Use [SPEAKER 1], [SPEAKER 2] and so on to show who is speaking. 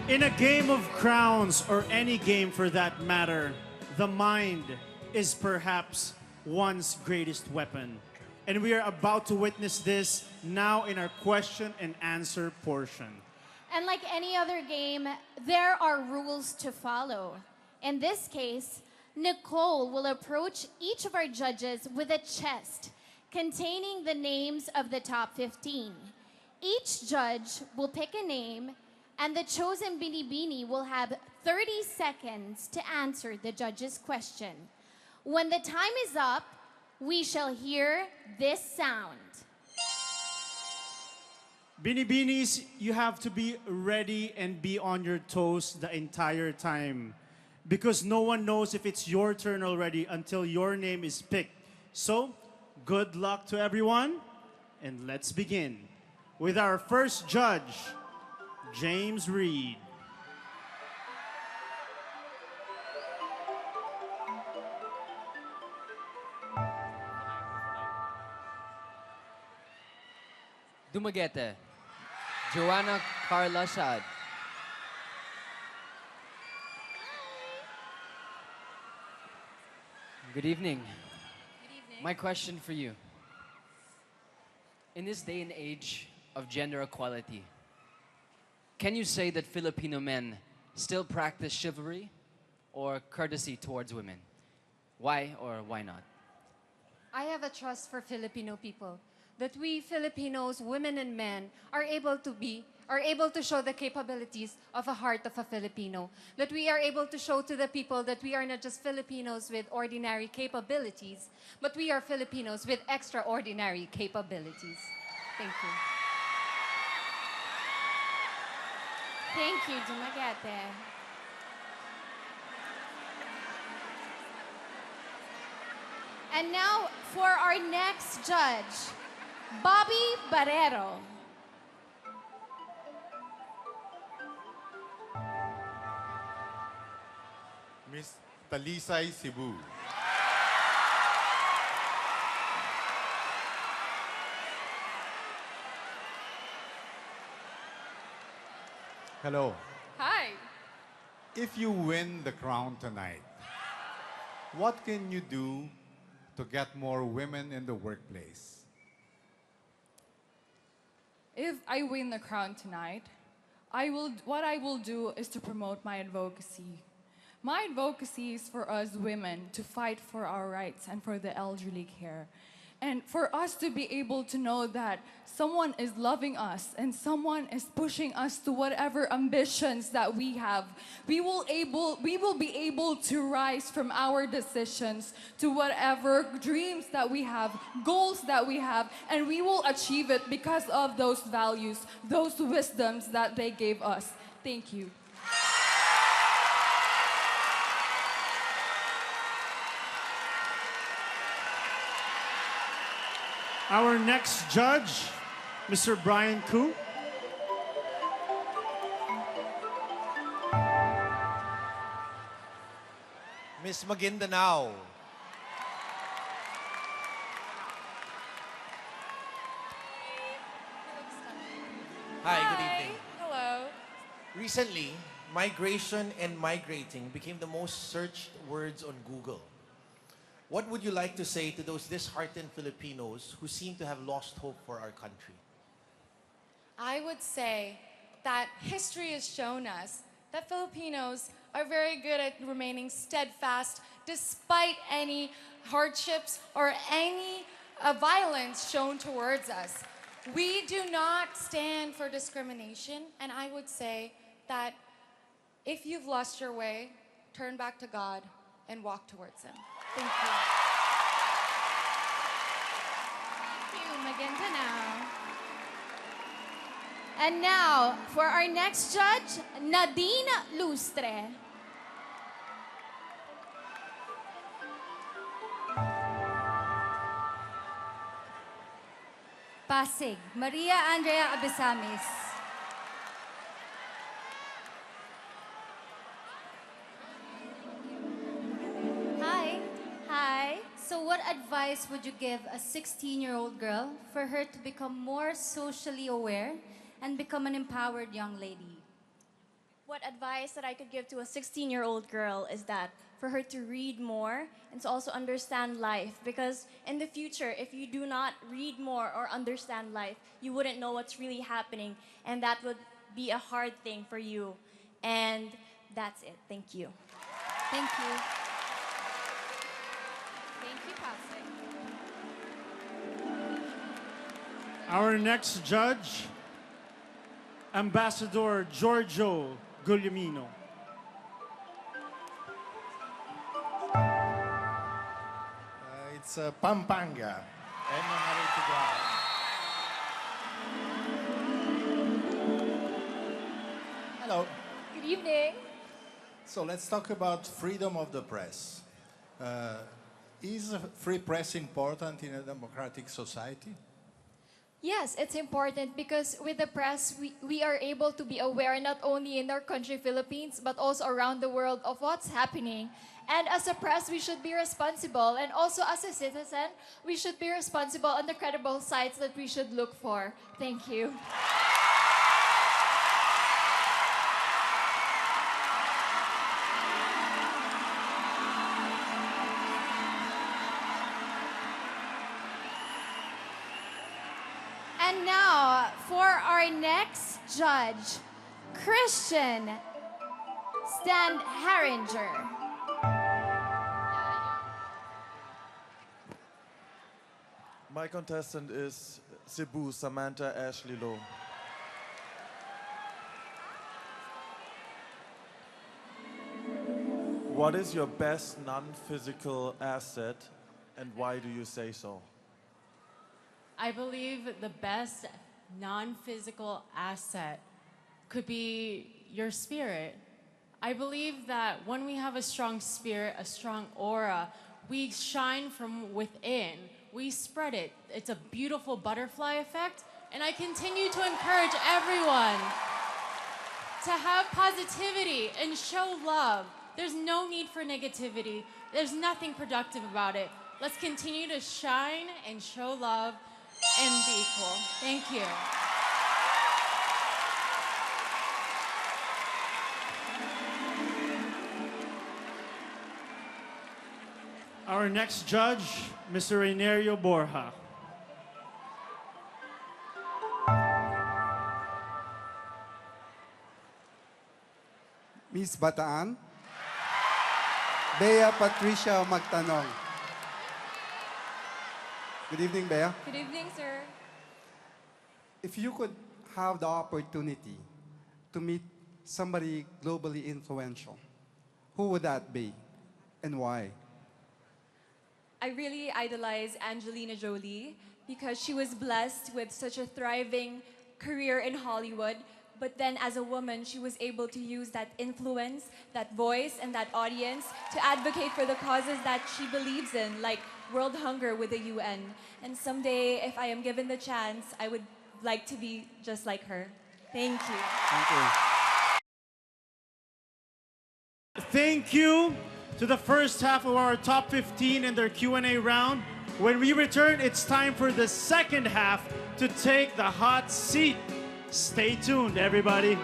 [SPEAKER 1] In a game of crowns, or any game for that matter, the mind is perhaps one's greatest weapon. And we are about to witness this now in our question and answer portion.
[SPEAKER 2] And like any other game, there are rules to follow. In this case, Nicole will approach each of our judges with a chest containing the names of the top 15. Each judge will pick a name, and the chosen Binibini will have 30 seconds to answer the judge's question. When the time is up, we shall hear this sound.
[SPEAKER 1] Binibinis, you have to be ready and be on your toes the entire time, because no one knows if it's your turn already until your name is picked. So, good luck to everyone, and let's begin with our first judge, James Reid.
[SPEAKER 3] Dumaguete, Joanna Carla Shad. Good evening.
[SPEAKER 2] Good evening.
[SPEAKER 3] My question for you. In this day and age of gender equality, can you say that Filipino men still practice chivalry or courtesy towards women? Why or why not?
[SPEAKER 4] I have a trust for Filipino people that we Filipinos, women and men, are able to show the capabilities of a heart of a Filipino. That we are able to show to the people that we are not just Filipinos with ordinary capabilities, but we are Filipinos with extraordinary capabilities. Thank you.
[SPEAKER 2] Thank you, Dumaguete. And now for our next judge, Bobby Barrero.
[SPEAKER 5] Miss Talisay Cebu. Hello.
[SPEAKER 4] Hi.
[SPEAKER 5] If you win the crown tonight, what can you do to get more women in the workplace?
[SPEAKER 6] If I win the crown tonight, what I will do is to promote my advocacy. My advocacy is for us women to fight for our rights and for the elderly care. And for us to be able to know that someone is loving us and someone is pushing us to whatever ambitions that we have, we will be able to rise from our decisions to whatever dreams that we have, goals that we have, and we will achieve it because of those values, those wisdoms that they gave us. Thank you.
[SPEAKER 1] Our next judge, Mr. Brian Koo.
[SPEAKER 7] Miss Maguindanao. Hi, good evening.
[SPEAKER 6] Hello.
[SPEAKER 7] Recently, migration and migrating became the most searched words on Google. What would you like to say to those disheartened Filipinos who seem to have lost hope for our country?
[SPEAKER 8] I would say that history has shown us that Filipinos are very good at remaining steadfast despite any hardships or any violence shown towards us. We do not stand for discrimination, and I would say that if you've lost your way, turn back to God and walk towards Him. Thank you.
[SPEAKER 2] Thank you, Maguindanao. And now, for our next judge, Nadine Luster.
[SPEAKER 9] Pasig, Maria Andrea Abesamis. Hi. So what advice would you give a 16-year-old girl for her to become more socially aware and become an empowered young lady?
[SPEAKER 10] what advice that I could give to a 16-year-old girl is that for her to read more and to also understand life. Because in the future, if you do not read more or understand life, you wouldn't know what's really happening. And that would be a hard thing for you. And that's it. Thank you.
[SPEAKER 2] Thank you. Thank you, Pastor.
[SPEAKER 1] Our next judge, Ambassador Giorgio Guliamino.
[SPEAKER 11] It's Pampanga. And Hello.
[SPEAKER 2] Good evening.
[SPEAKER 11] So let's talk about freedom of the press. Is free press important in a democratic society?
[SPEAKER 12] Yes, it's important because with the press, we are able to be aware not only in our country, Philippines, but also around the world of what's happening. And as a press, we should be responsible. And also as a citizen, we should be responsible on the credible sites that we should look for. Thank you.
[SPEAKER 2] And now, for our next judge, Christian Stan Harringer.
[SPEAKER 13] My contestant is Cebu Samantha Ashley Lowe. What is your best non-physical asset and why do you say so?
[SPEAKER 14] I believe the best non-physical asset could be your spirit. I believe that when we have a strong spirit, a strong aura, we shine from within. We spread it. It's a beautiful butterfly effect. And I continue to encourage everyone to have positivity and show love. There's no need for negativity. There's nothing productive about it. Let's continue to shine and show love and be equal. Thank you.
[SPEAKER 1] Our next judge, Mr. Inario Borja.
[SPEAKER 15] Miss Bataan, Bea Patricia Magtanong. Good evening, Bea.
[SPEAKER 12] Good evening, sir.
[SPEAKER 15] If you could have the opportunity to meet somebody globally influential, who would that be and why?
[SPEAKER 12] I really idolize Angelina Jolie because she was blessed with such a thriving career in Hollywood. But then as a woman, she was able to use that influence, that voice, and that audience to advocate for the causes that she believes in, like world hunger with the UN. And someday, if I am given the chance, I would like to be just like her. Thank you.
[SPEAKER 15] Thank you.
[SPEAKER 1] Thank you to the first half of our top 15 in their Q&A round. When we return, it's time for the second half to take the hot seat. Stay tuned, everybody.